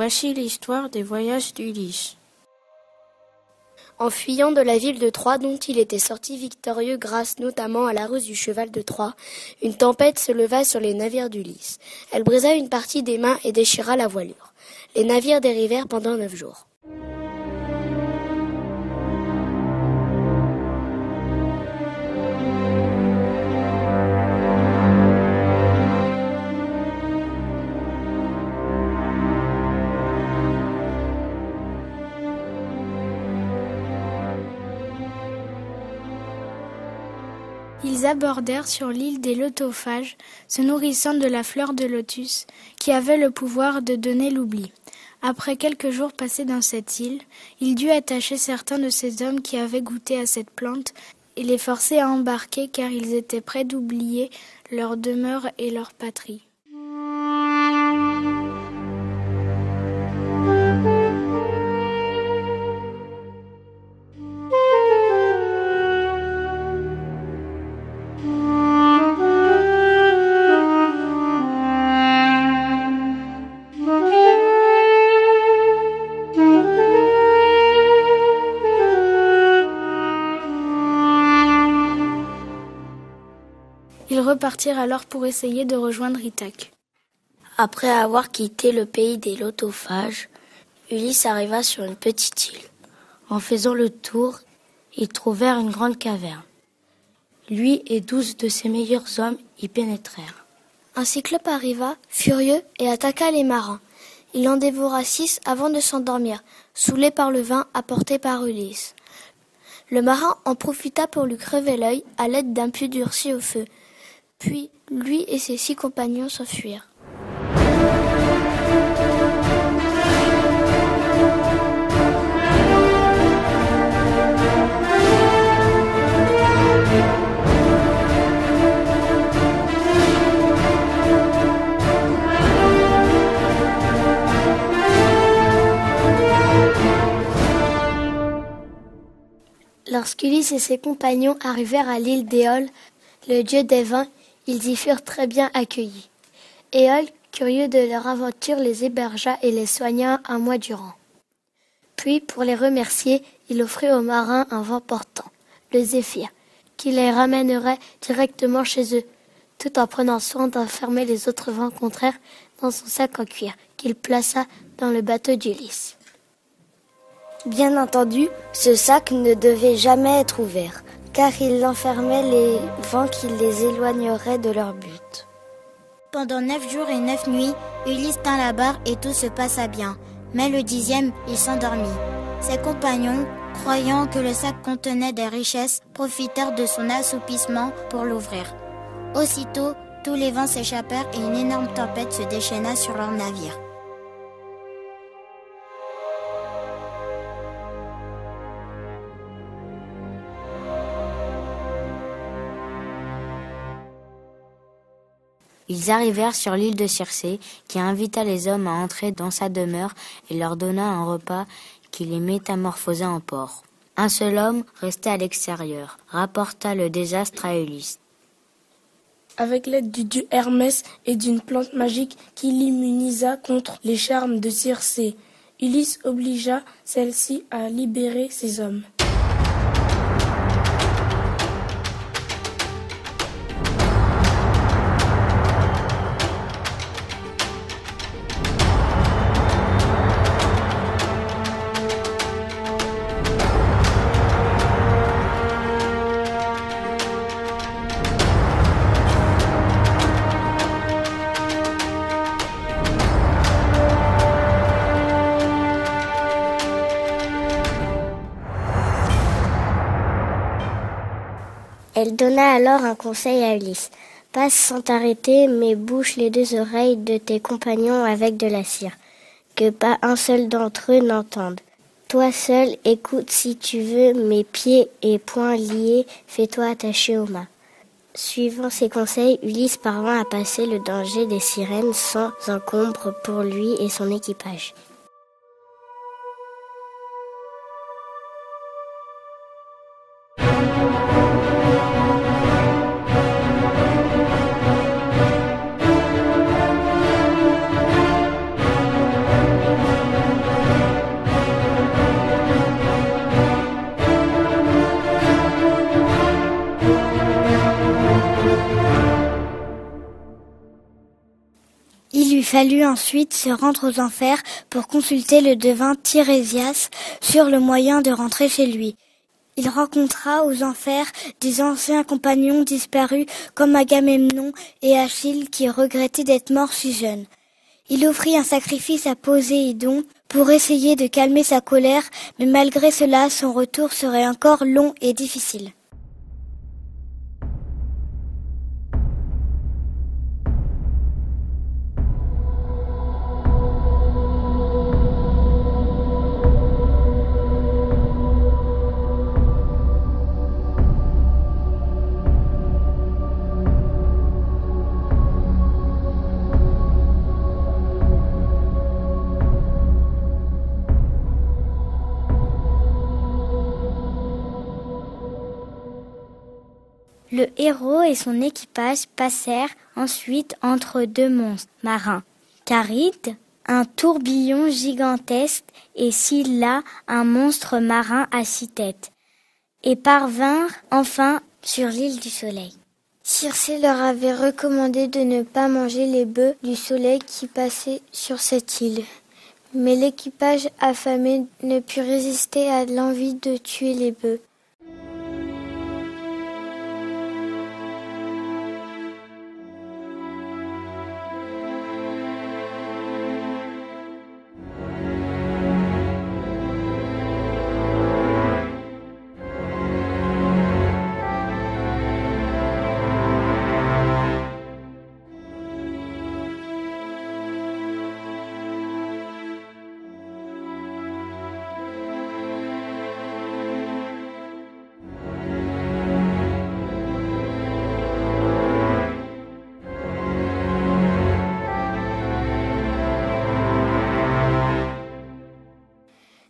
Voici l'histoire des voyages d'Ulysse. En fuyant de la ville de Troie, dont il était sorti victorieux grâce notamment à la ruse du cheval de Troie, une tempête se leva sur les navires d'Ulysse. Elle brisa une partie des mâts et déchira la voilure. Les navires dérivèrent pendant 9 jours. Ils abordèrent sur l'île des Lotophages, se nourrissant de la fleur de lotus, qui avait le pouvoir de donner l'oubli. Après quelques jours passés dans cette île, il dut attacher certains de ces hommes qui avaient goûté à cette plante et les forcer à embarquer car ils étaient prêts d'oublier leur demeure et leur patrie. Ils repartirent alors pour essayer de rejoindre Ithaque. Après avoir quitté le pays des Lotophages, Ulysse arriva sur une petite île. En faisant le tour, ils trouvèrent une grande caverne. Lui et 12 de ses meilleurs hommes y pénétrèrent. Un cyclope arriva, furieux, et attaqua les marins. Il en dévora 6 avant de s'endormir, saoulé par le vin apporté par Ulysse. Le marin en profita pour lui crever l'œil à l'aide d'un pieu durci au feu. Puis, lui et ses 6 compagnons s'enfuirent. Lorsqu'Ulysse et ses compagnons arrivèrent à l'île d'Éole, le dieu des vins, ils y furent très bien accueillis. Éole, curieux de leur aventure, les hébergea et les soigna un mois durant. Puis, pour les remercier, il offrit aux marins un vent portant, le zéphyr, qui les ramènerait directement chez eux, tout en prenant soin d'enfermer les autres vents contraires dans son sac en cuir, qu'il plaça dans le bateau d'Ulysse. Bien entendu, ce sac ne devait jamais être ouvert, car il enfermait les vents qui les éloigneraient de leur but. Pendant 9 jours et 9 nuits, Ulysse tint la barre et tout se passa bien. Mais le 10e, il s'endormit. Ses compagnons, croyant que le sac contenait des richesses, profitèrent de son assoupissement pour l'ouvrir. Aussitôt, tous les vents s'échappèrent et une énorme tempête se déchaîna sur leur navire. Ils arrivèrent sur l'île de Circé, qui invita les hommes à entrer dans sa demeure et leur donna un repas qui les métamorphosa en porc. Un seul homme, resté à l'extérieur, rapporta le désastre à Ulysse. Avec l'aide du dieu Hermès et d'une plante magique qui l'immunisa contre les charmes de Circé, Ulysse obligea celle-ci à libérer ses hommes. Elle donna alors un conseil à Ulysse. « Passe sans t'arrêter, mais bouche les 2 oreilles de tes compagnons avec de la cire, que pas un seul d'entre eux n'entende. Toi seul, écoute si tu veux, mes pieds et poings liés, fais-toi attacher au mât. » Suivant ses conseils, Ulysse parvint à passer le danger des sirènes sans encombre pour lui et son équipage. fallut ensuite se rendre aux enfers pour consulter le devin Tirésias sur le moyen de rentrer chez lui. Il rencontra aux enfers des anciens compagnons disparus comme Agamemnon et Achille qui regrettaient d'être morts si jeunes. Il offrit un sacrifice à Poséidon pour essayer de calmer sa colère, mais malgré cela, son retour serait encore long et difficile. Le héros et son équipage passèrent ensuite entre deux monstres marins, Charybde, un tourbillon gigantesque, et Scylla, un monstre marin à 6 têtes, et parvinrent enfin sur l'île du Soleil. Circé leur avait recommandé de ne pas manger les bœufs du soleil qui passaient sur cette île. Mais l'équipage affamé ne put résister à l'envie de tuer les bœufs.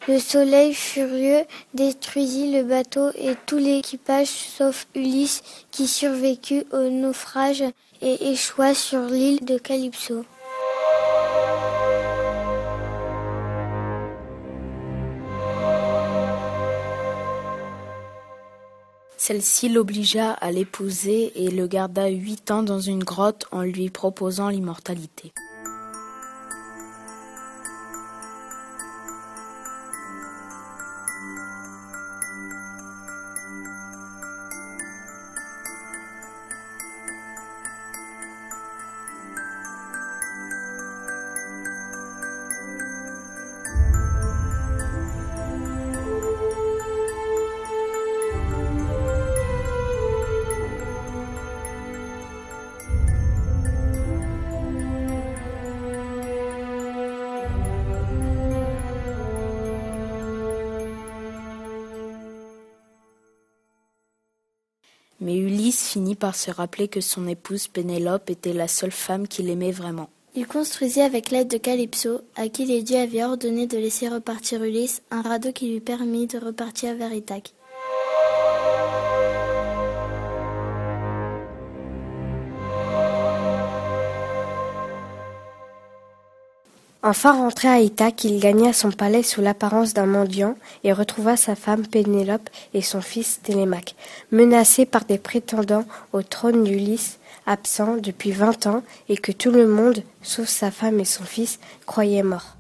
Le soleil furieux détruisit le bateau et tout l'équipage sauf Ulysse qui survécut au naufrage et échoua sur l'île de Calypso. Celle-ci l'obligea à l'épouser et le garda 8 ans dans une grotte en lui proposant l'immortalité. Mais Ulysse finit par se rappeler que son épouse Pénélope était la seule femme qu'il aimait vraiment. Il construisit avec l'aide de Calypso, à qui les dieux avaient ordonné de laisser repartir Ulysse, un radeau qui lui permit de repartir vers Ithaque. Enfin rentré à Ithaque, il gagna son palais sous l'apparence d'un mendiant et retrouva sa femme Pénélope et son fils Télémaque, menacés par des prétendants au trône d'Ulysse, absent depuis 20 ans et que tout le monde, sauf sa femme et son fils, croyait morts.